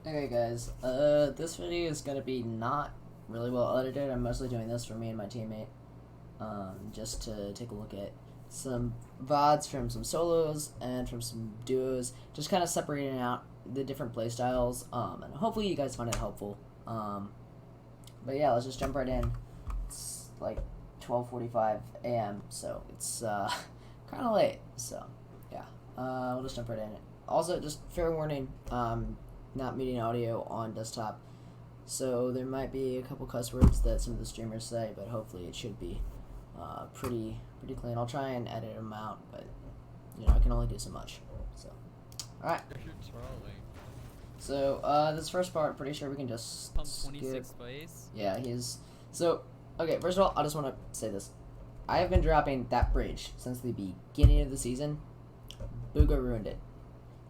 Okay guys, this video is gonna be not really well edited. I'm mostly doing this for me and my teammate, just to take a look at some VODs from some solos and from some duos, just kind of separating out the different playstyles, and hopefully you guys find it helpful. But yeah, let's just jump right in. It's like 12:45 a.m., so it's kind of late, so yeah, we'll just jump right in. Also, just fair warning, not meeting audio on desktop, so there might be a couple cuss words that some of the streamers say, but hopefully it should be pretty clean. I'll try and edit them out, but you know, I can only do so much. So, all right. So this first part, pretty sure we can just skip. 26th place. Yeah, he's so okay. First of all, I just want to say this: I have been dropping that bridge since the beginning of the season. Bugha ruined it.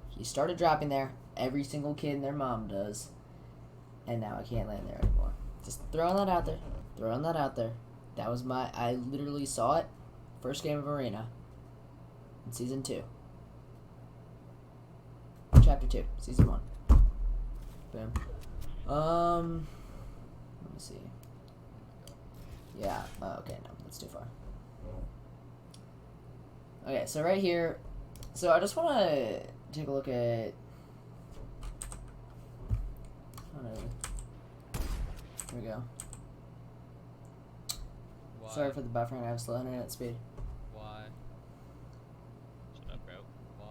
He started dropping there. Every single kid and their mom does, and now I can't land there anymore. Just throwing that out there. Throwing that out there. That was my. I literally saw it. First game of Arena. In season 2. Chapter 2, season 1. Boom. Let me see. Yeah. Okay, no, that's too far. Okay, so right here. So I just want to take a look at. Here we go. Why? Sorry for the buffering. I have slow internet speed. Why? Shut up, bro. Why?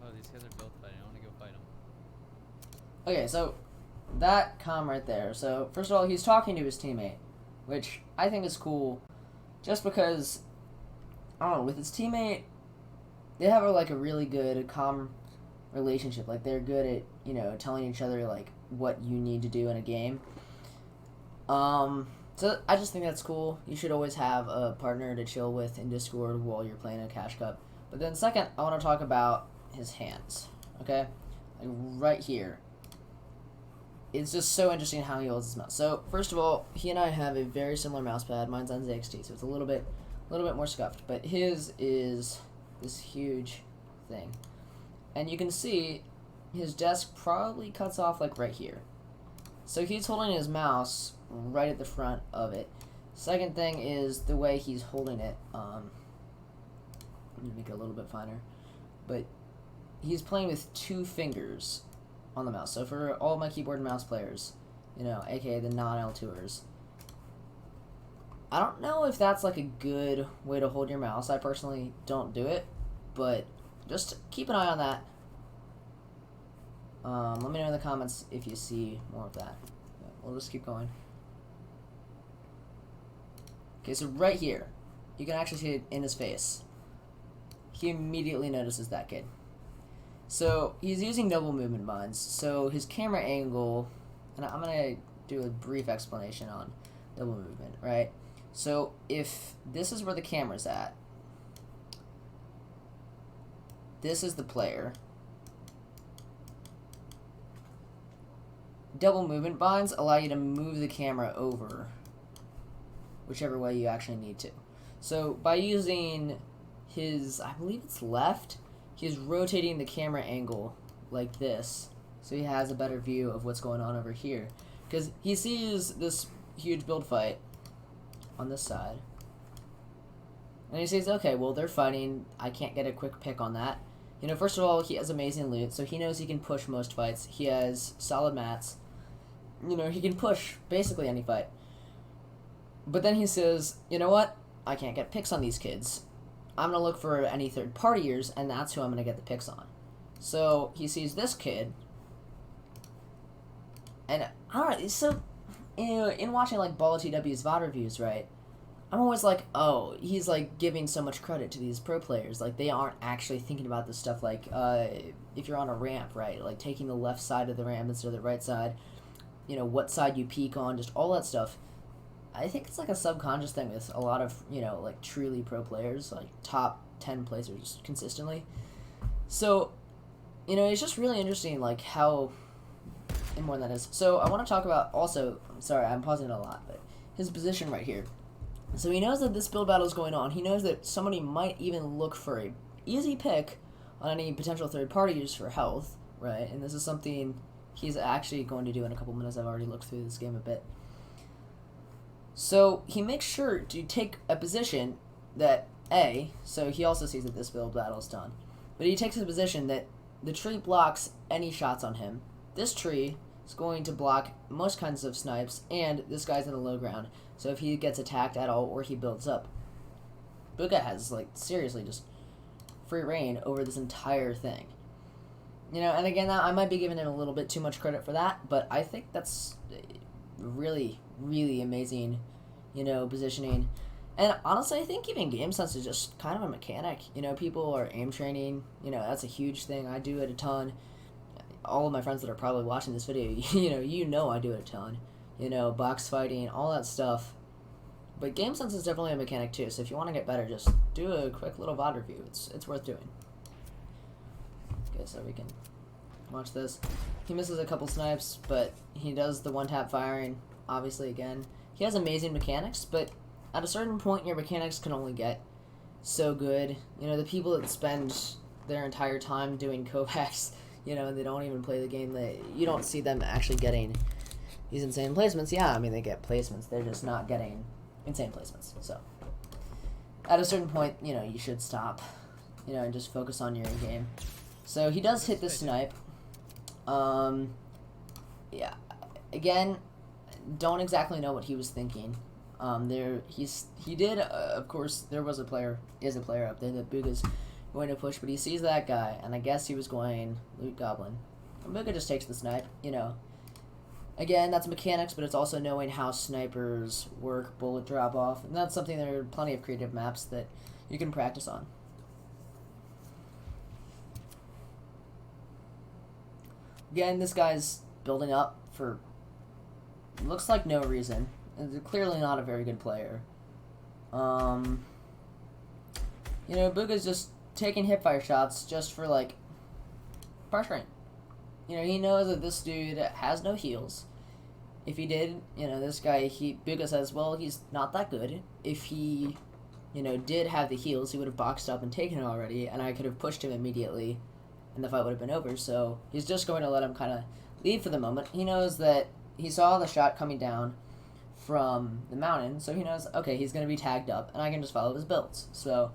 Oh, these guys are both fighting. I want to go fight them. Okay, so that comm right there. So first of all, he's talking to his teammate, which I think is cool, just because I don't know, with his teammate, they have a really good calm relationship. Like they're good at telling each other like what you need to do in a game. So I just think that's cool. You should always have a partner to chill with in Discord while you're playing a Cash Cup. But then second, I want to talk about his hands. Okay, like right here. It's just so interesting how he holds his mouse. So first of all, he and I have a very similar mouse pad. Mine's on ZXT, so it's a little bit more scuffed. But his is this huge thing, and you can see his desk probably cuts off like right here. So he's holding his mouse right at the front of it. Second thing is the way he's holding it. I'm gonna make it a little bit finer, but he's playing with 2 fingers on the mouse. So for all my keyboard and mouse players, aka the non-L2ers, I don't know if that's like a good way to hold your mouse. I personally don't do it, but just keep an eye on that. Let me know in the comments if you see more of that. We'll just keep going. Okay, so right here, you can actually see it in his face. He immediately notices that kid. So he's using double movement binds. So his camera angle, and I'm gonna do a brief explanation on double movement, right? So if this is where the camera's at, this is the player. Double movement binds allow you to move the camera over whichever way you actually need to. So by using his, I believe it's left, he's rotating the camera angle like this, so he has a better view of what's going on over here. Because he sees this huge build fight on this side, and he says, okay, well, they're fighting, I can't get a quick pick on that. First of all, he has amazing loot, so he knows he can push most fights. He has solid mats. He can push basically any fight. But then he says, you know what? I can't get picks on these kids. I'm going to look for any third-partiers, and that's who I'm going to get the picks on. So he sees this kid, and alright, so in watching like Ball TW's VOD reviews, right, I'm always like, oh, he's like giving so much credit to these pro players. Like they aren't actually thinking about this stuff. Like if you're on a ramp, right, like taking the left side of the ramp instead of the right side. What side you peek on, just all that stuff. I think it's like a subconscious thing with a lot of like truly pro players, like top 10 players consistently. So it's just really interesting like how important that is. So I want to talk about also, sorry, I'm pausing it a lot, but his position right here. So he knows that this build battle is going on. He knows that somebody might even look for a easy pick on any potential third parties for health, right? And this is something he's actually going to do in a couple minutes. I've already looked through this game a bit. So he makes sure to take a position that so he also sees that this build battle is done, but he takes a position that the tree blocks any shots on him. This tree is going to block most kinds of snipes, and this guy's in the low ground, so if he gets attacked at all or he builds up, Bugha has, like, seriously just free reign over this entire thing. You know, and again, I might be giving him a little bit too much credit for that, but I think that's really, really amazing, you know, positioning. And honestly, I think even game sense is just kind of a mechanic. You know, people are aim training. You know, that's a huge thing. I do it a ton. All of my friends that are probably watching this video, you know I do it a ton. You know, box fighting, all that stuff. But game sense is definitely a mechanic too. So if you want to get better, just do a quick little VOD review. It's worth doing. Okay, so we can watch this. He misses a couple snipes, but he does the one-tap firing. Obviously, again, he has amazing mechanics, but at a certain point, your mechanics can only get so good. You know, the people that spend their entire time doing Kovacs, you know, and they don't even play the game, you don't see them actually getting these insane placements. Yeah, I mean, they get placements. They're just not getting insane placements. So, at a certain point, you know, you should stop, you know, and just focus on your game. So, he does hit the snipe. Yeah. Again, don't exactly know what he was thinking. He did, of course, is a player up there that Bugha's going to push, but he sees that guy, and I guess he was going loot goblin. And Bugha just takes the snipe, you know. Again, that's mechanics, but it's also knowing how snipers work, bullet drop off, and that's something there are plenty of creative maps that you can practice on. Again, this guy's building up for looks like no reason. And clearly not a very good player. You know, Bugha's just taking hipfire shots just for, like, pressuring. You know, he knows that this dude has no heals. If he did, you know, this guy, Bugha says, well, he's not that good. If he, you know, did have the heals, he would have boxed up and taken it already, and I could have pushed him immediately, and the fight would have been over. So he's just going to let him kind of leave for the moment. He knows that he saw the shot coming down from the mountain, so he knows, okay, he's going to be tagged up, and I can just follow his builds. So,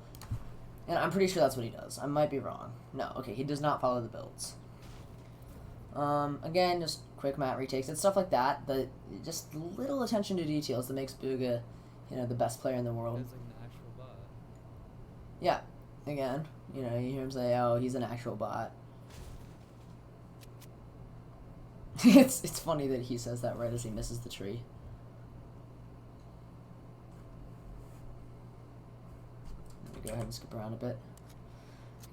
and I'm pretty sure that's what he does. I might be wrong. No, okay, he does not follow the builds. Again, just quick map retakes and stuff like that, but just little attention to details that makes Bugha, you know, the best player in the world. It's like an actual bot. Yeah, again, you know, you hear him say, oh, he's an actual bot. It's funny that he says that right as he misses the tree. Let me go ahead and skip around a bit.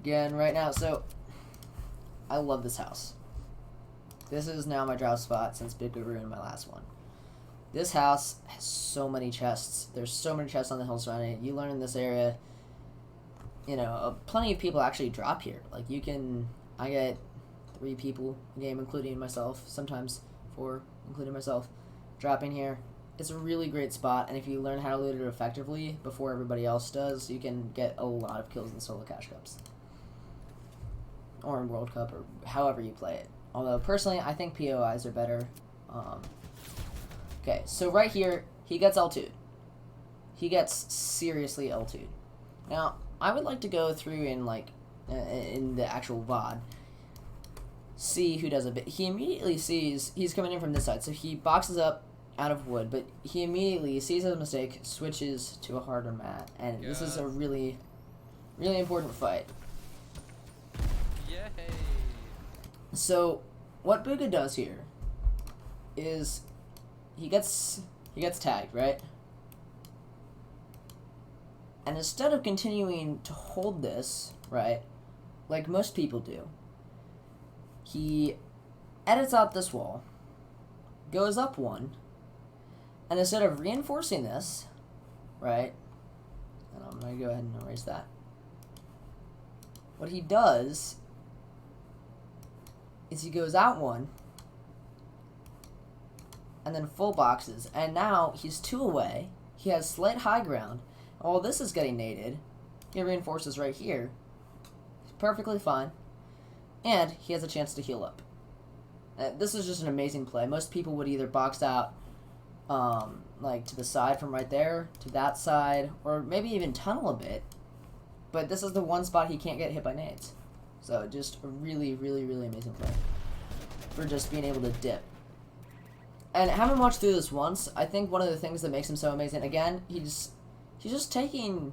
Again, right now, so I love this house. This is now my drop spot since Bugha ruined my last one. This house has so many chests. There's so many chests on the hill surrounding it. You learn in this area, you know, plenty of people actually drop here. Like, I get 3 people a game, including myself, sometimes 4, including myself, dropping here. It's a really great spot, and if you learn how to loot it effectively before everybody else does, you can get a lot of kills in solo cash cups. Or in World Cup, or however you play it. Although, personally, I think POIs are better. Okay, so right here, he gets L2'd. He gets seriously L2'd. Now, I would like to go through in, like, in the actual VOD, see who does a bit. He immediately sees he's coming in from this side, so he boxes up out of wood, but he immediately sees his mistake, switches to a harder mat, and this is a really, really important fight. Yay! So, what Bugha does here is he gets tagged, right? And instead of continuing to hold this, right, like most people do, he edits out this wall, goes up 1, and instead of reinforcing this, right, and I'm going to go ahead and erase that, what he does is he goes out 1, and then full boxes, and now he's 2 away, he has slight high ground. While this is getting naded, he reinforces right here. He's perfectly fine. and he has a chance to heal up. This is just an amazing play. Most people would either box out like to the side from right there to that side, or maybe even tunnel a bit. But this is the one spot he can't get hit by nades. So just a really, really, really amazing play for just being able to dip. And having watched through this once, I think one of the things that makes him so amazing, again, he's just taking,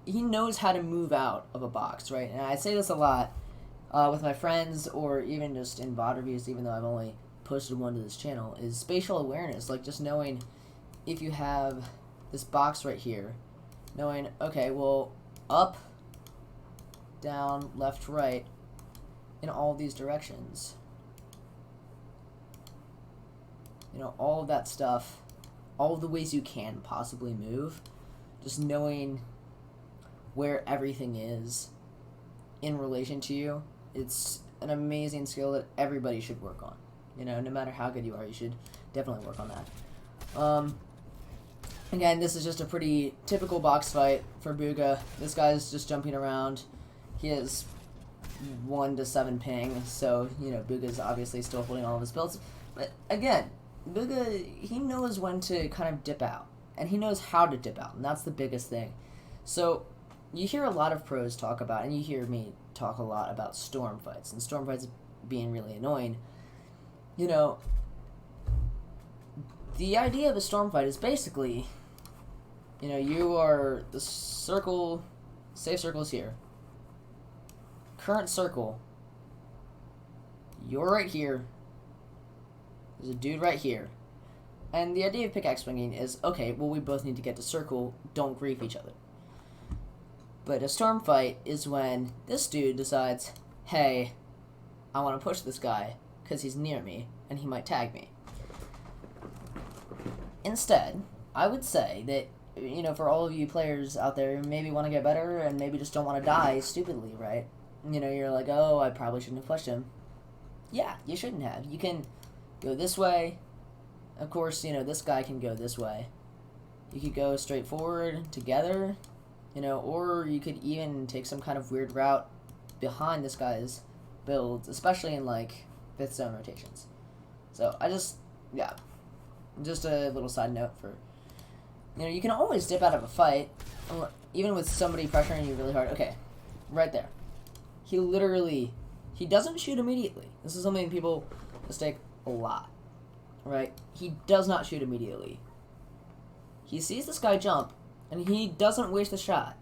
he knows how to move out of a box, right? And I say this a lot with my friends, or even just in VOD reviews, even though I've only posted one to this channel, is spatial awareness. Like, just knowing if you have this box right here, knowing, okay, well, up, down, left, right, in all these directions. You know, all of that stuff, all of the ways you can possibly move, just knowing where everything is in relation to you, it's an amazing skill that everybody should work on. You know, no matter how good you are, you should definitely work on that. Again, this is just a pretty typical box fight for Bugha. This guy's just jumping around. He has 1 to 7 ping, so, you know, Bugha's obviously still holding all of his builds. But again, Bugha, he knows when to kind of dip out, and he knows how to dip out, and that's the biggest thing. So, you hear a lot of pros talk about, and you hear me talk a lot about storm fights, and storm fights being really annoying. You know, the idea of a storm fight is basically, you know, you are the circle, safe circle is here. Current circle, you're right here. There's a dude right here. And the idea of pickaxe swinging is, okay, well, we both need to get to circle, don't grief each other. But a storm fight is when this dude decides, hey, I want to push this guy because he's near me and he might tag me. Instead, I would say that, you know, for all of you players out there who maybe want to get better and maybe just don't want to die stupidly, right? You know, you're like, oh, I probably shouldn't have pushed him. Yeah, you shouldn't have. You can go this way. Of course, you know, this guy can go this way. You could go straight forward together, you know, or you could even take some kind of weird route behind this guy's builds, especially in, like, 5th zone rotations. So, yeah, just a little side note for, you know, you can always dip out of a fight, even with somebody pressuring you really hard. Okay, right there. He doesn't shoot immediately. This is something people mistake a lot, right? He does not shoot immediately. He sees this guy jump, and he doesn't waste a shot.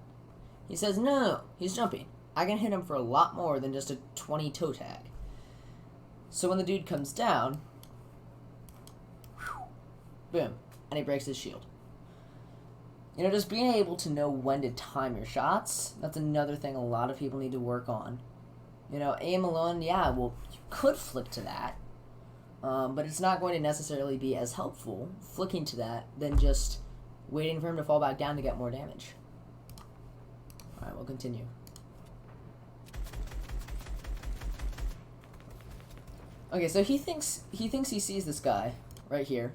He says, no, he's jumping. I can hit him for a lot more than just a 20 toe tag. So when the dude comes down, boom, and he breaks his shield. You know, just being able to know when to time your shots, that's another thing a lot of people need to work on. You know, aim alone, yeah, well, you could flick to that, but it's not going to necessarily be as helpful flicking to that than just waiting for him to fall back down to get more damage. Alright, we'll continue. Okay, so he thinks he sees this guy right here.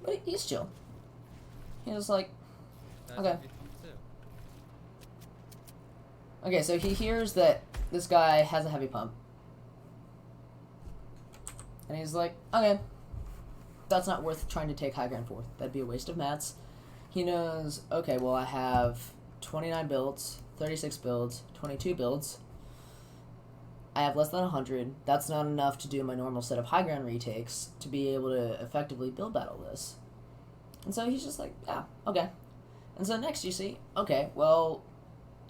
But he's chill. He's like, okay. Okay, so he hears that this guy has a heavy pump. And he's like, okay, that's not worth trying to take high ground for. That'd be a waste of mats. He knows, okay, well, I have 29 builds, 36 builds, 22 builds. I have less than 100. That's not enough to do my normal set of high ground retakes to be able to effectively build battle this. And so he's just like, yeah, okay. And so next you see, okay, well,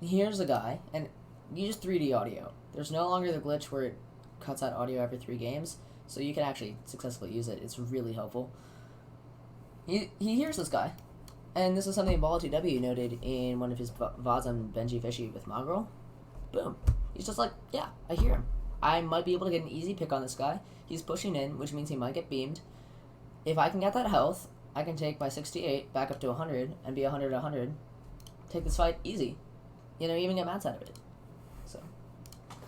here's a guy, and you just 3D audio. There's no longer the glitch where it cuts out audio every 3 games, so you can actually successfully use it. It's really helpful. He hears this guy, and this is something Ball2W noted in one of his VODs on Benji Fishy with Mongrel. Boom. He's just like, yeah, I hear him. I might be able to get an easy pick on this guy. He's pushing in, which means he might get beamed. If I can get that health, I can take my 68 back up to 100 and be 100-100. Take this fight easy. You know, even get mats out of it. So,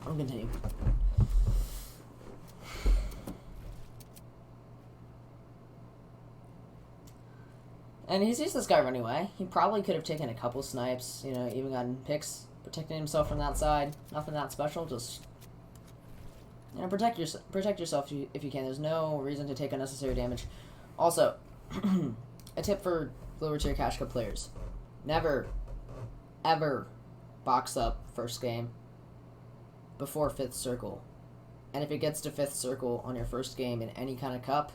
I'll continue. And he sees this guy running away. He probably could have taken a couple snipes, you know, even gotten picks, but protecting himself from that side. Nothing that special. Just protect yourself if you can. There's no reason to take unnecessary damage. Also, a tip for lower tier cash cup players: never, ever box up first game before 5th circle. And if it gets to 5th circle on your first game in any kind of cup,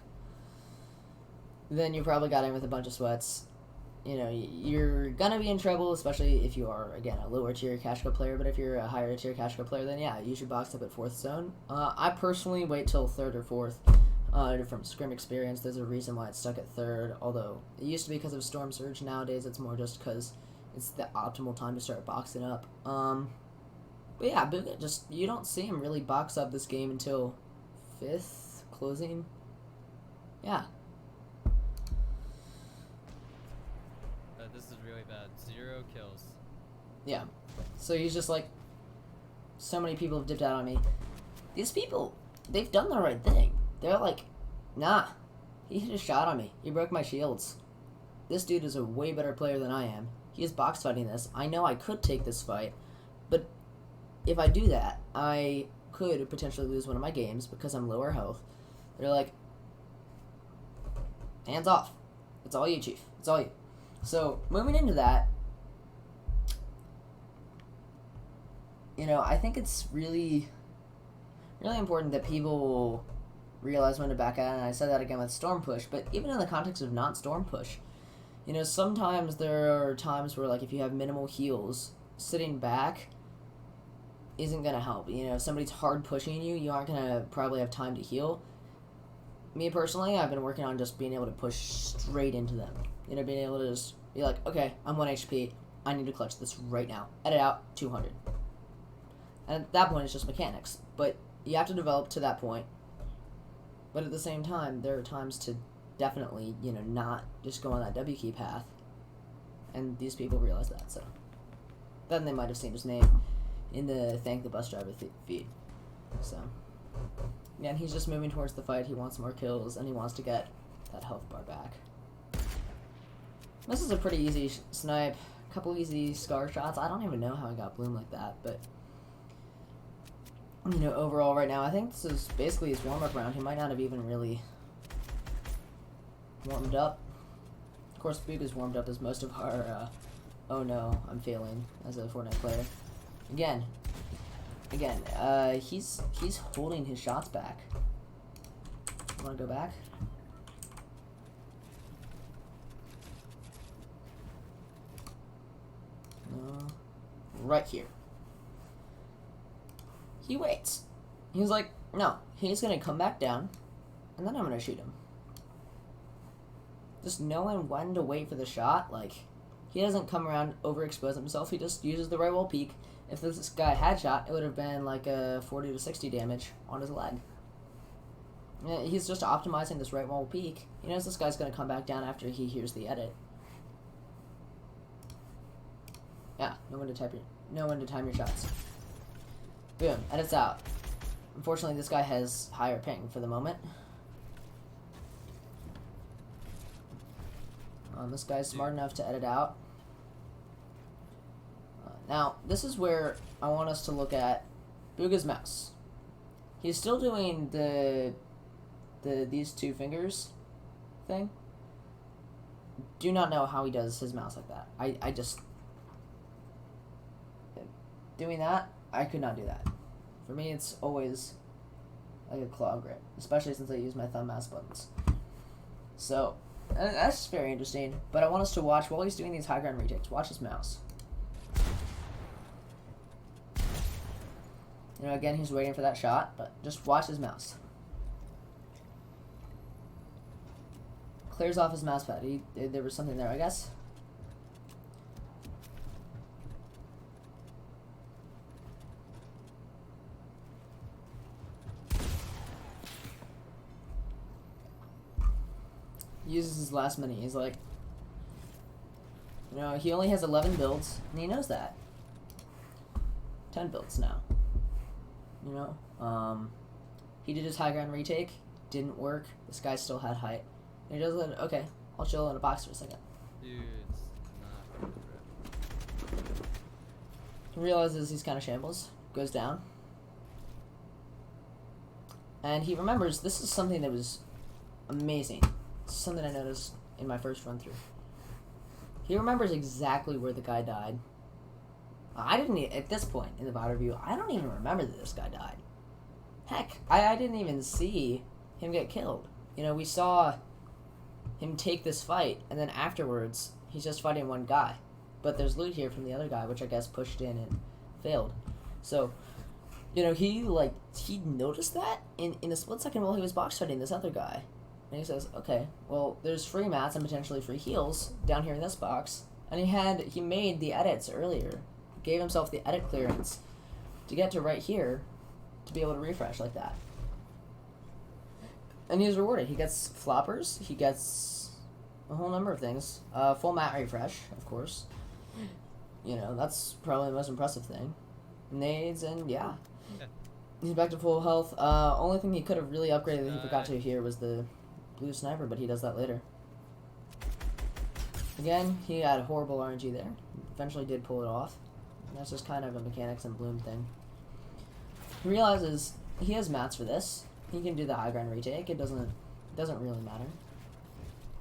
then you probably got in with a bunch of sweats. You're gonna be in trouble, especially if you are, again, a lower tier cash cup player. But if you're a higher tier cash cup player, then yeah, you should box up at 4th zone. I personally wait till 3rd or 4th. From scrim experience, there's a reason why it's stuck at 3rd. Although it used to be because of Storm Surge. Nowadays, it's more just because it's the optimal time to start boxing up. But yeah, Bugha, just you don't see him really box up this game until 5th closing. Yeah. This is really bad. 0 kills. Yeah. So he's just like, so many people have dipped out on me. These people, they've done the right thing. They're like, nah, he hit a shot on me. He broke my shields. This dude is a way better player than I am. He is box fighting this. I know I could take this fight, but if I do that, I could potentially lose one of my games because I'm lower health. They're like, hands off. It's all you, Chief. It's all you. So, moving into that, I think it's really, really important that people realize when to back out, and I said that again with Storm Push, but even in the context of not Storm Push, sometimes there are times where, like, if you have minimal heals, sitting back isn't going to help. If somebody's hard pushing you, you aren't going to probably have time to heal. Me personally, I've been working on just being able to push straight into them. Being able to just be like, okay, I'm 1 HP, I need to clutch this right now. Edit out, 200. And at that point, it's just mechanics. But you have to develop to that point. But at the same time, there are times to definitely, not just go on that W key path. And these people realize that, so. Then they might have seen his name in the Thank the Bus Driver feed. So. Yeah, and he's just moving towards the fight. He wants more kills, and he wants to get that health bar back. This is a pretty easy snipe. A couple easy scar shots. I don't even know how I got Bloom like that, but overall right now, I think this is basically his warm-up round. He might not have even really warmed up. Of course, Bugha's warmed up as most of our, oh no, I'm failing as a Fortnite player. Again, he's holding his shots back. Want to go back? No. Right here. He waits. He's like, no, he's gonna come back down, and then I'm gonna shoot him. Just knowing when to wait for the shot, like, he doesn't come around, overexpose himself, he just uses the right wall peek. If this guy had shot, it would have been like a 40 to 60 damage on his leg. He's just optimizing this right wall peek. He knows this guy's gonna come back down after he hears the edit. Yeah, know when to time your shots. Boom, edits out. Unfortunately, this guy has higher ping for the moment. This guy's smart enough to edit out. Now, this is where I want us to look at Bugha's mouse. He's still doing these 2 fingers thing. Do not know how he does his mouse like that. I just... Doing that, I could not do that. For me, it's always like a claw grip, especially since I use my thumb mouse buttons. So, that's very interesting. But I want us to watch, while he's doing these high ground retakes, watch his mouse. Again, he's waiting for that shot, but just watch his mouse. Clears off his mouse pad. There was something there, I guess. Uses his last mini. He's like, he only has 11 builds, and he knows that. 10 builds now. He did his high ground retake, didn't work. This guy still had height. And he does it. Okay, I'll chill in a box for a second. Dude, it's not good. He realizes he's kind of shambles, goes down. And he remembers this is something that was amazing. Something I noticed in my first run through. He remembers exactly where the guy died. I didn't, at this point in the VOD review, I don't even remember that this guy died. Heck, I didn't even see him get killed. You know, we saw him take this fight, and then afterwards, he's just fighting one guy. But there's loot here from the other guy, which I guess pushed in and failed. So, you know, he noticed that in a split second while he was box fighting this other guy. And he says, okay, well, there's free mats and potentially free heals down here in this box. And he made the edits earlier. Gave himself the edit clearance to get to right here to be able to refresh like that. And he was rewarded. He gets floppers. He gets a whole number of things. Full mat refresh, of course. You know, that's probably the most impressive thing. Nades, and yeah. He's back to full health. Only thing he could have really upgraded that he forgot to here was the blue sniper, but he does that later. Again, he had horrible RNG there. Eventually did pull it off. And that's just kind of a mechanics and bloom thing. He realizes he has mats for this. He can do the high ground retake. It doesn't really matter.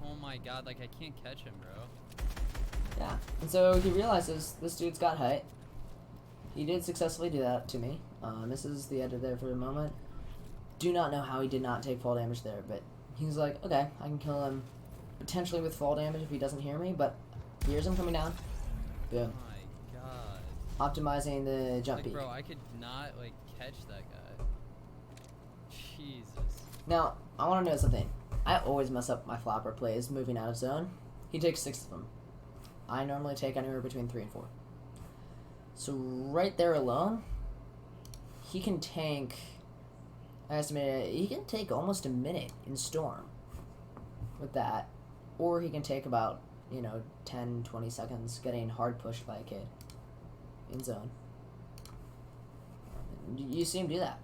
Oh my god, like I can't catch him, bro. Yeah, and so he realizes this dude's got height. He did successfully do that to me. Misses the edit there for a moment. Do not know how he did not take fall damage there, but he's like, okay, I can kill him potentially with fall damage if he doesn't hear me, but hears him coming down. Boom. Oh my god. Optimizing the jump peak. Bro, I could not, like, catch that guy. Jesus. Now, I want to know something. I always mess up my flopper plays moving out of zone. He takes 6 of them. I normally take anywhere between 3 and 4. So right there alone, he can tank, I estimated, he can take almost a minute in Storm with that. Or he can take about, 10, 20 seconds getting hard pushed by a kid in zone. You see him do that.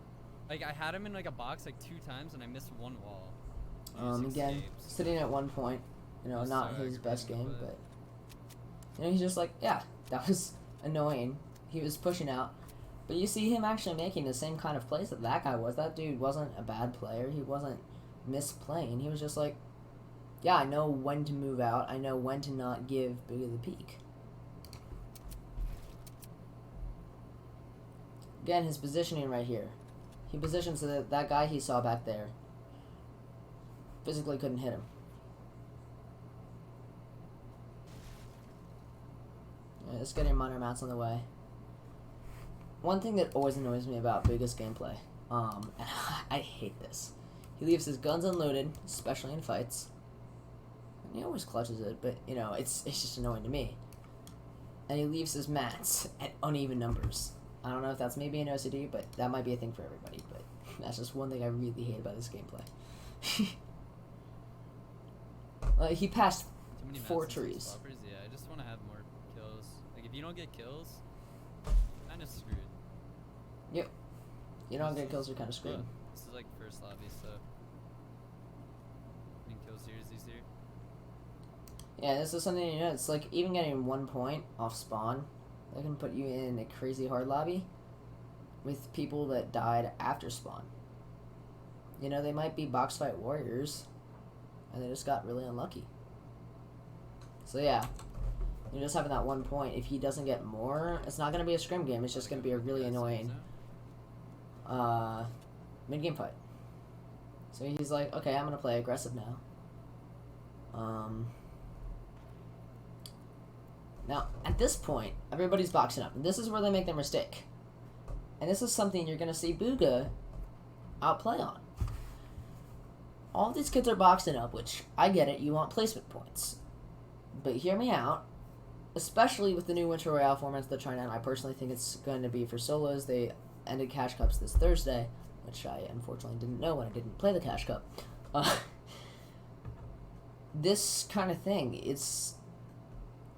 Like, I had him in, like, a box, like, 2 times, and I missed 1 wall. Again, escapes. sitting at 1 point, not so his best game, aggravating, but he's just like, yeah, that was annoying. He was pushing out. But you see him actually making the same kind of plays that guy was. That dude wasn't a bad player. He wasn't misplaying. He was just like, yeah, I know when to move out. I know when to not give Bugha the peak. Again, his positioning right here. He positioned so that that guy he saw back there physically couldn't hit him. Yeah, just getting minor mats on the way. One thing that always annoys me about Bugha's gameplay, and I hate this, he leaves his guns unloaded, especially in fights. And he always clutches it, but, it's just annoying to me. And he leaves his mats at uneven numbers. I don't know if that's maybe an OCD, but that might be a thing for everybody, but that's just one thing I really hate about this gameplay. He passed 4 trees. Yeah, I just want to have more kills. Like, if you don't get kills, kind of screwed. Yep. You don't get kills, you're kind of screwed. Look, this is like first lobby stuff. Getting kills here is easier. Yeah, this is something it's like even getting 1 point off spawn, that can put you in a crazy hard lobby with people that died after spawn. They might be box fight warriors, and they just got really unlucky. So yeah, you're just having that 1 point. If he doesn't get more, it's not going to be a scrim game. It's just going to be a really annoying mid-game fight. So he's like, okay, I'm going to play aggressive now. Now, at this point, everybody's boxing up, and this is where they make their mistake. And this is something you're going to see Bugha outplay on. All these kids are boxing up, which, I get it, you want placement points. But hear me out, especially with the new Winter Royale formats they're trying out. I personally think it's going to be for solos. They ended Cash Cups this Thursday, which I unfortunately didn't know when I didn't play the Cash Cup. This kind of thing, it's...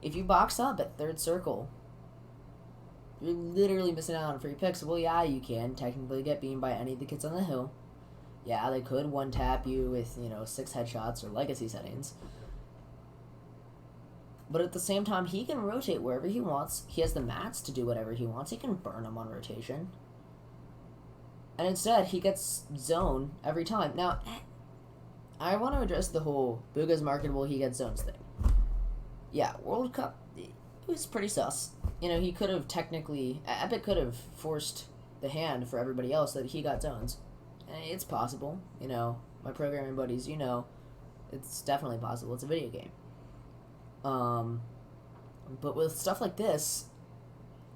If you box up at third circle, you're literally missing out on free picks. Well, yeah, you can technically get beamed by any of the kids on the hill. Yeah, they could one-tap you with, 6 headshots or legacy settings. But at the same time, he can rotate wherever he wants. He has the mats to do whatever he wants. He can burn them on rotation. And instead, he gets zone every time. Now, I want to address the whole Bugha's marketable, he gets zones thing. Yeah, World Cup, it was pretty sus. You know, he could have technically... Epic could have forced the hand for everybody else that he got zones. And it's possible. You know, my programming buddies, you know, it's definitely possible. It's a video game. But with stuff like this,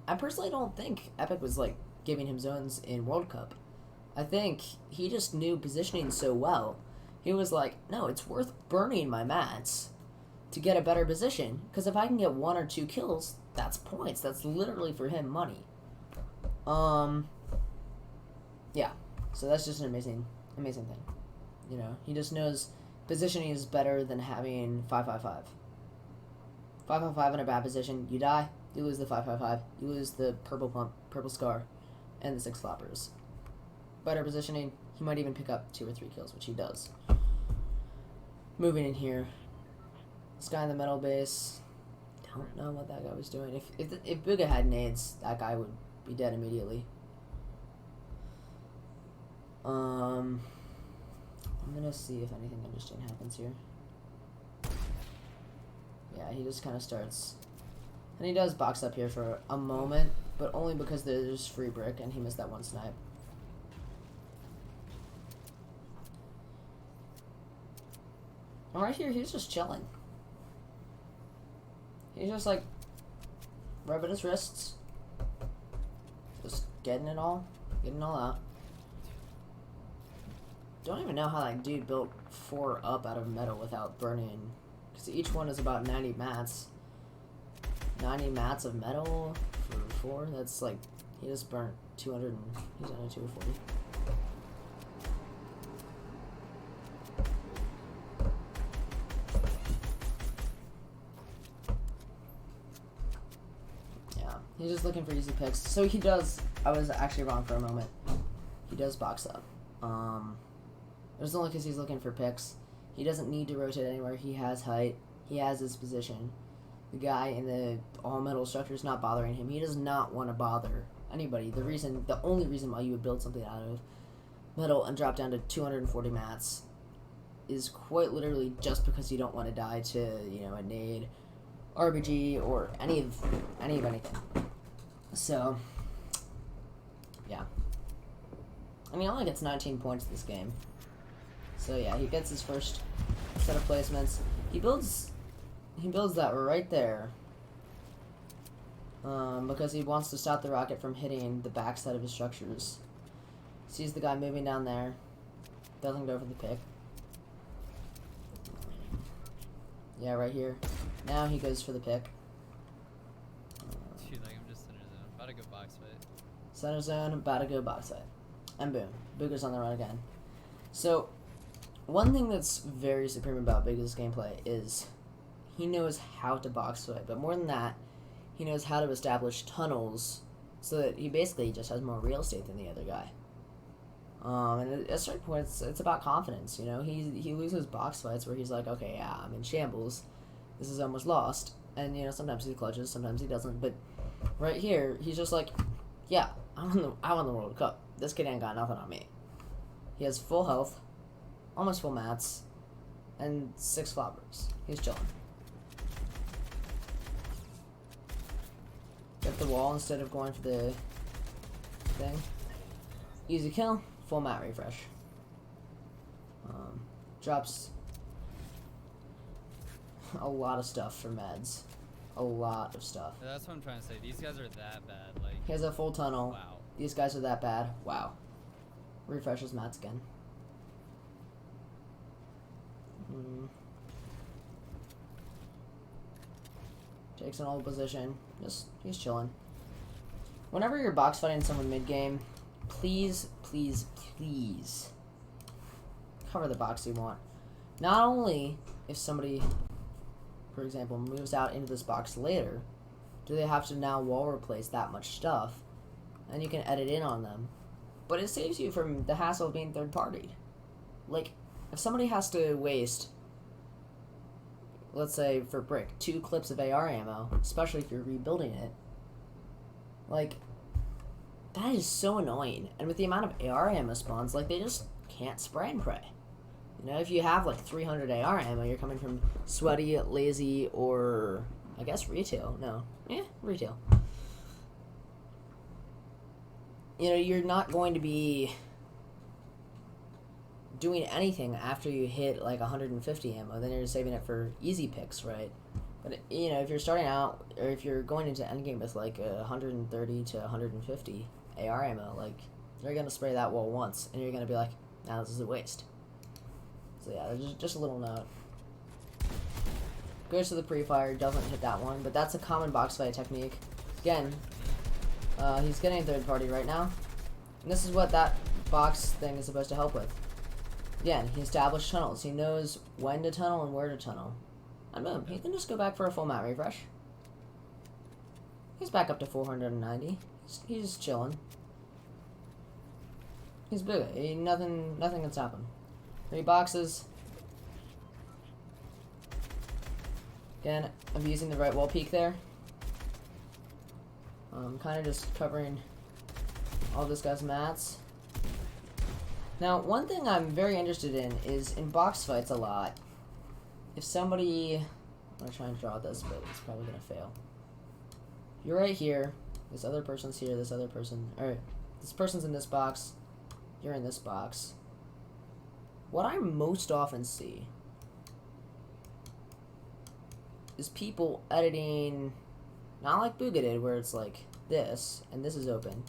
I personally don't think Epic was, like, giving him zones in World Cup. I think he just knew positioning so well. He was like, no, it's worth burning my mats to get a better position, because if I can get 1 or 2 kills, that's points. That's literally for him money. Yeah. So that's just an amazing thing. You know, he just knows positioning is better than having 5-5-5. 5-5-5 in a bad position, you die, you lose the 5-5-5, you lose the purple pump, purple scar, and the 6 floppers. Better positioning, he might even pick up 2 or 3 kills, which he does. Moving in here. This guy in the middle base, don't know what that guy was doing. If Bugha had nades, that guy would be dead immediately. I'm gonna see if anything interesting happens here. Yeah, he just kind of starts. And he does box up here for a moment, but only because there's free brick and he missed that one snipe. And right here, he's just chilling. He's just like rubbing his wrists. Just getting it all out. Don't even know how that dude built 4 up out of metal without burning. Because each one is about 90 mats. 90 mats of metal for 4? That's like, he just burnt 200 and he's only 240. Yeah, he's just looking for easy picks. So he does, I was actually wrong for a moment. He does box up. It was only because he's looking for picks. He doesn't need to rotate anywhere. He has height. He has his position. The guy in the all-metal structure is not bothering him. He does not want to bother anybody. The only reason why you would build something out of metal and drop down to 240 mats is quite literally just because you don't want to die to, you know, a nade, RBG, or any of anything. So, yeah. I mean, he only gets 19 points this game. So yeah, he gets his first set of placements. He builds that right there. Because he wants to stop the rocket from hitting the backside of his structures. Sees the guy moving down there. Doesn't go for the pick. Yeah, right here. Now he goes for the pick. Dude, like, I'm just center zone. I'm about to go box fight. Center zone, about to go box fight. And boom. Bugha's on the run again. So, one thing that's very supreme about Bugha's gameplay is he knows how to box fight, but more than that, he knows how to establish tunnels so that he basically just has more real estate than the other guy. And at a certain point, it's about confidence, you know? He loses box fights where he's like, okay, yeah, I'm in shambles. This is almost lost. And, you know, sometimes he clutches, sometimes he doesn't. But right here, he's just like, yeah, I won the World Cup. This kid ain't got nothing on me. He has full health, almost full mats, and 6 floppers. He's chilling. Get the wall instead of going for the thing. Easy kill, full mat refresh. Drops a lot of stuff for meds. A lot of stuff. Yeah, that's what I'm trying to say. These guys are that bad. Like, he has a full tunnel. wow. These guys are that bad. Wow. Refreshes mats again. Takes an old position. He's chilling. Whenever you're box fighting someone mid game, please, please, please cover the box you want. Not only if somebody, for example, moves out into this box later, do they have to now wall replace that much stuff, and you can edit in on them, but it saves you from the hassle of being third party. Like, if somebody has to waste let's say for brick, 2 clips of AR ammo, especially if you're rebuilding it. Like, that is so annoying. And with the amount of AR ammo spawns, like, they just can't spray and pray. You know, if you have like 300 AR ammo, you're coming from sweaty, lazy, or I guess retail. No, yeah, retail. You know, you're not going to be doing anything after you hit like 150 ammo. Then you're saving it for easy picks, right? But you know, if you're starting out, or if you're going into endgame with like 130 to 150 AR ammo, like you're gonna spray that wall once, and you're gonna be like, "Now this is a waste." So yeah, just a little note. Goes to the pre-fire, doesn't hit that one, but that's a common box fight technique. Again, he's getting third party right now, and this is what that box thing is supposed to help with. Again, he established tunnels. He knows when to tunnel and where to tunnel. And boom, he can just go back for a full map refresh. He's back up to 490. He's chilling. He's Bugha. Nothing can stop him. 3 boxes. Again, I'm using the right wall peak there. Kind of just covering all this guy's mats. Now, one thing I'm very interested in is in box fights a lot. If somebody, I'm gonna try and draw this, but it's probably gonna fail. You're right here. This other person's here. This other person, or this person's in this box. You're in this box. What I most often see is people editing, not like Bugha did, where it's like this, and this is open.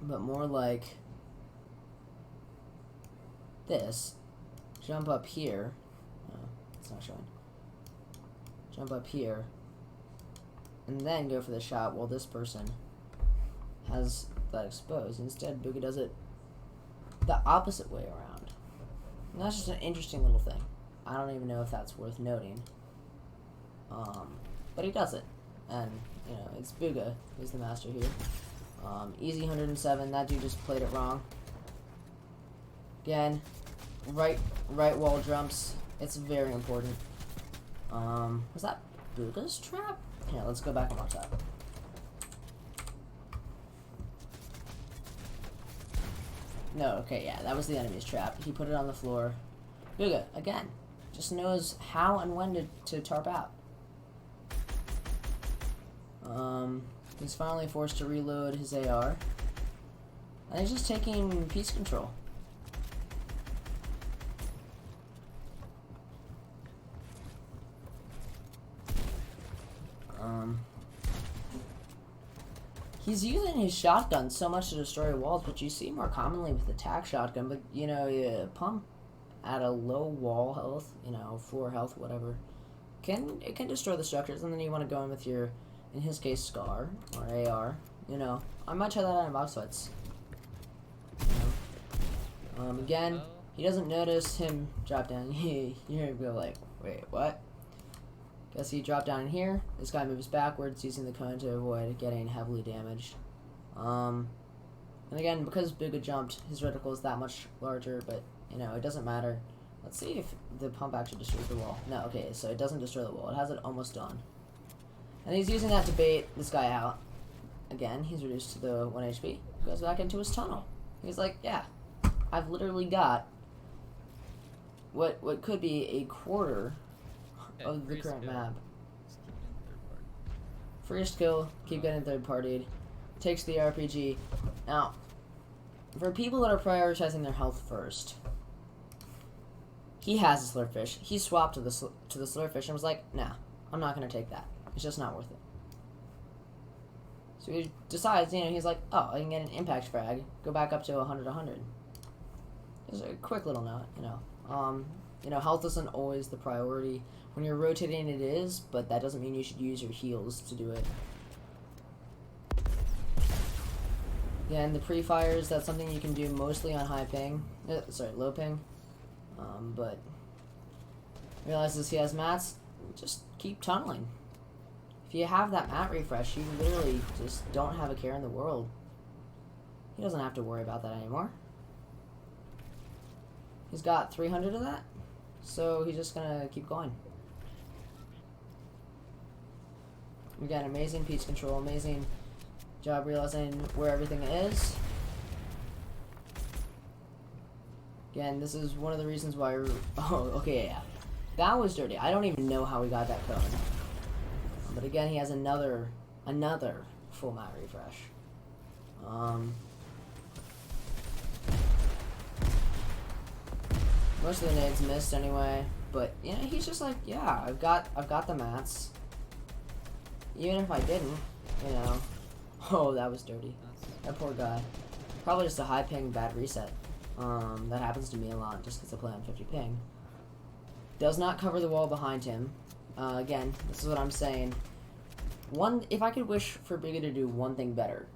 But more like this. Jump up here. Oh, it's not showing. Jump up here. And then go for the shot while this person has that exposed. Instead, Bugha does it the opposite way around. And that's just an interesting little thing. I don't even know if that's worth noting. But he does it. And, you know, it's Bugha who's the master here. Easy 107. That dude just played it wrong. Again, right wall jumps. It's very important. Was that Bugha's trap? Here, let's go back and watch that. No, okay, yeah, that was the enemy's trap. He put it on the floor. Bugha, again, just knows how and when to tarp out. He's finally forced to reload his AR. And he's just taking piece control. He's using his shotgun so much to destroy walls, but you see more commonly with the tac shotgun. But, you know, you pump at a low wall health, you know, floor health, whatever. It can destroy the structures, and then you want to go in with your, in his case, SCAR or AR. You know, I might try that out in box fights. You know? Again, he doesn't notice him drop down. You're gonna go like, wait, what? Guess he dropped down in here. This guy moves backwards using the cone to avoid getting heavily damaged. And again, because Bugha jumped, his reticle is that much larger, but, you know, it doesn't matter. Let's see if the pump actually destroys the wall. No, okay, so it doesn't destroy the wall. It has it almost done. And he's using that to bait this guy out. Again, he's reduced to the 1 HP. Goes back into his tunnel. He's like, yeah, I've literally got what could be a quarter of the current map. First kill, keep getting third partied. Takes the RPG. Now, for people that are prioritizing their health first, he has a slurpfish. He swapped to the slurpfish and was like, nah, I'm not gonna take that. It's just not worth it. So he decides, you know, he's like, oh, I can get an impact frag. Go back up to 100. Just a quick little note, you know. You know, health isn't always the priority. When you're rotating, it is, but that doesn't mean you should use your heals to do it. Yeah, and the pre-fires, that's something you can do mostly on high ping. Low ping. But realizes he has mats, just keep tunneling. If you have that mat refresh, you literally just don't have a care in the world. He doesn't have to worry about that anymore. He's got 300 of that, so he's just gonna keep going. We got amazing piece control, amazing job realizing where everything is. Again, this is one of the reasons why oh, okay, yeah. That was dirty. I don't even know how we got that cone. But again, he has another full map refresh. Most of the nades missed anyway, but you know, he's just like, yeah, I've got the mats. Even if I didn't, you know. Oh, that was dirty. That poor guy. Probably just a high ping bad reset. That happens to me a lot just because I play on 50 ping. Does not cover the wall behind him. Again, this is what I'm saying. If I could wish for Bugha to do one thing better,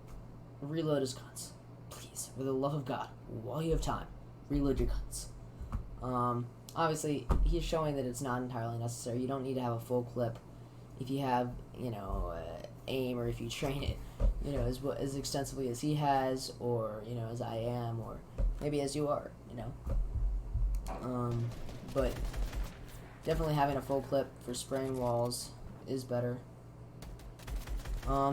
reload his guns. Please, for the love of God, while you have time, reload your guns. Obviously, he's showing that it's not entirely necessary. You don't need to have a full clip if you have, you know, aim, or if you train it, you know, as extensively as he has, or, you know, as I am, or maybe as you are, you know. But definitely having a full clip for spraying walls is better.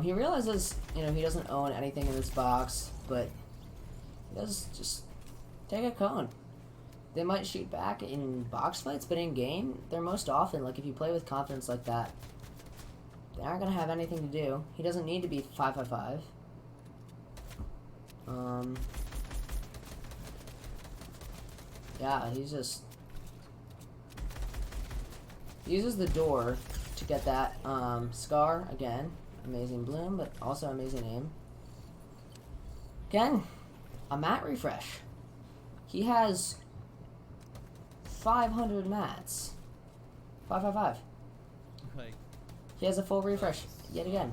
He realizes, you know, he doesn't own anything in this box, but he does just take a cone. They might shoot back in box fights, but in game, they're most often, like, if you play with confidence like that, they aren't going to have anything to do. He doesn't need to be 555. Yeah, he's just uses the door to get that scar again. Amazing bloom, but also amazing aim. Again, a mat refresh. He has 500 mats. 555. Like, He has a full refresh yet again.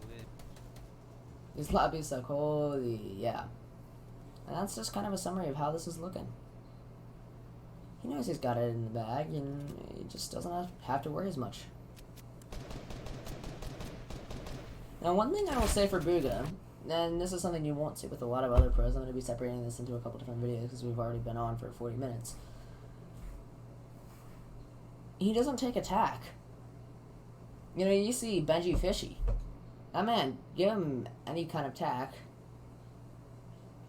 holy. These lobbies suck. Holy, yeah. And that's just kind of a summary of how this is looking. He knows he's got it in the bag, and he just doesn't have to worry as much. Now, one thing I will say for Bugha, and this is something you won't see with a lot of other pros, I'm going to be separating this into a couple different videos because we've already been on for 40 minutes. He doesn't take attack. You know, you see Benji Fishy. That man, give him any kind of attack,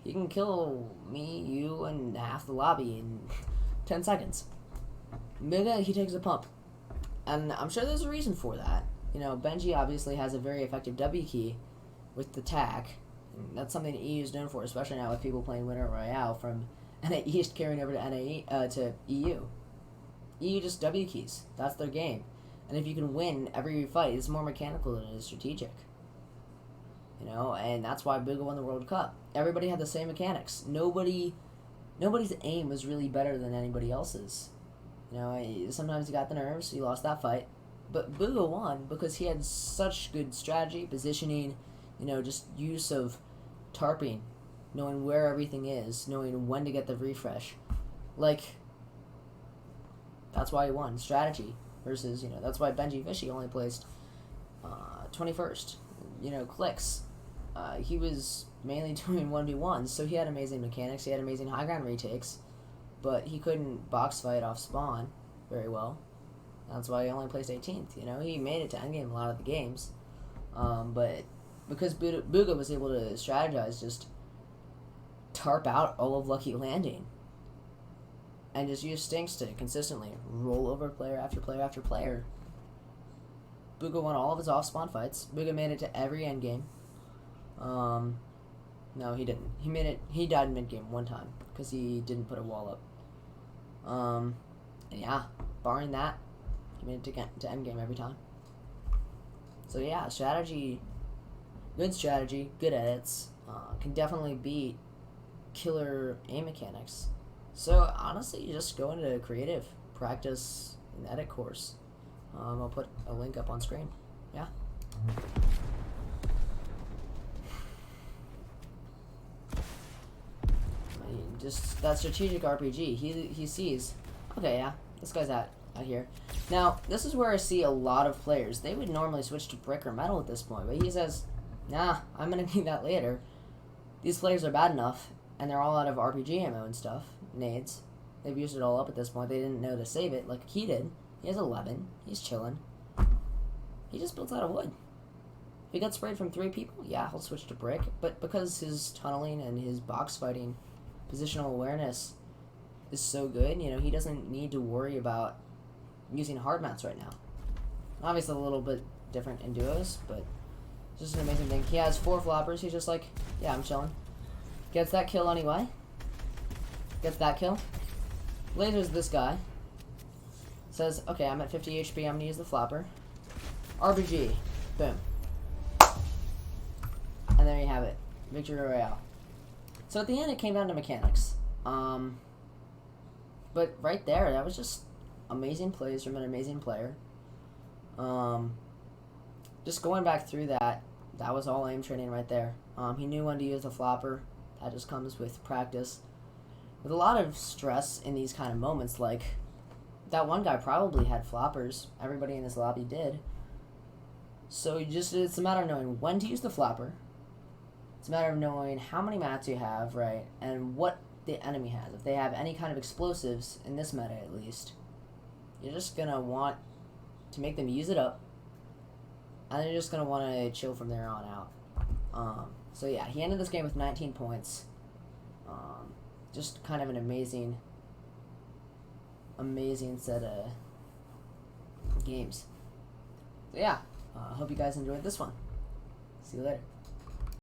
he can kill me, you, and half the lobby in 10 seconds. Bugha, he takes a pump. And I'm sure there's a reason for that. You know, Benji obviously has a very effective W key with the tack. And that's something that EU is known for, especially now with people playing Winter Royale from NA East carrying over to to EU. EU just W keys. That's their game. And if you can win every fight, it's more mechanical than it is strategic. You know, and that's why Bugha won the World Cup. Everybody had the same mechanics. Nobody's aim was really better than anybody else's. You know, sometimes he got the nerves, he lost that fight. But Bugha won because he had such good strategy, positioning, you know, just use of tarping, knowing where everything is, knowing when to get the refresh. Like, that's why he won. Strategy versus, you know, that's why Benji Fishy only placed 21st. You know, clicks. He was mainly doing 1v1s, so he had amazing mechanics, he had amazing high ground retakes, but he couldn't box fight off spawn very well. That's why he only placed 18th. You know, he made it to endgame a lot of the games, but because Bugha was able to strategize, just tarp out all of Lucky Landing, and just use stinks to consistently roll over player after player after player. Bugha won all of his off-spawn fights. Bugha made it to every endgame. No, he didn't. He died mid-game one time because he didn't put a wall up. And yeah, barring that, he made it to endgame every time. So yeah, strategy, good edits, can definitely beat killer aim mechanics. So honestly, you just go into creative, practice an edit course. I'll put a link up on screen. Yeah. Just that strategic RPG. He sees, okay, yeah, this guy's out here. Now, this is where I see a lot of players. They would normally switch to brick or metal at this point, but he says, nah, I'm gonna need that later. These players are bad enough, and they're all out of RPG ammo and stuff, nades. They've used it all up at this point. They didn't know to save it like he did. He has 11. He's chilling. He just built out of wood. If he got sprayed from 3 people, yeah, he'll switch to brick. But because his tunneling and his box fighting, positional awareness is so good, you know, he doesn't need to worry about using hard mats right now. Obviously a little bit different in duos, but it's just an amazing thing. He has 4 floppers. He's just like, yeah, I'm chilling. Gets that kill anyway. Gets that kill. Lasers this guy. Says, okay, I'm at 50 HP. I'm going to use the flopper. RBG. Boom. And there you have it. Victory Royale. So at the end, it came down to mechanics. But right there, that was just amazing plays from an amazing player. Just going back through that was all aim training right there. He knew when to use the flopper. That just comes with practice. With a lot of stress in these kind of moments, like that one guy probably had floppers. Everybody in this lobby did. So it's a matter of knowing when to use the flopper. It's a matter of knowing how many mats you have, right, and what the enemy has. If they have any kind of explosives, in this meta at least, you're just going to want to make them use it up, and you're just going to want to chill from there on out. So yeah, he ended this game with 19 points. Just kind of an amazing set of games. So yeah, I hope you guys enjoyed this one. See you later.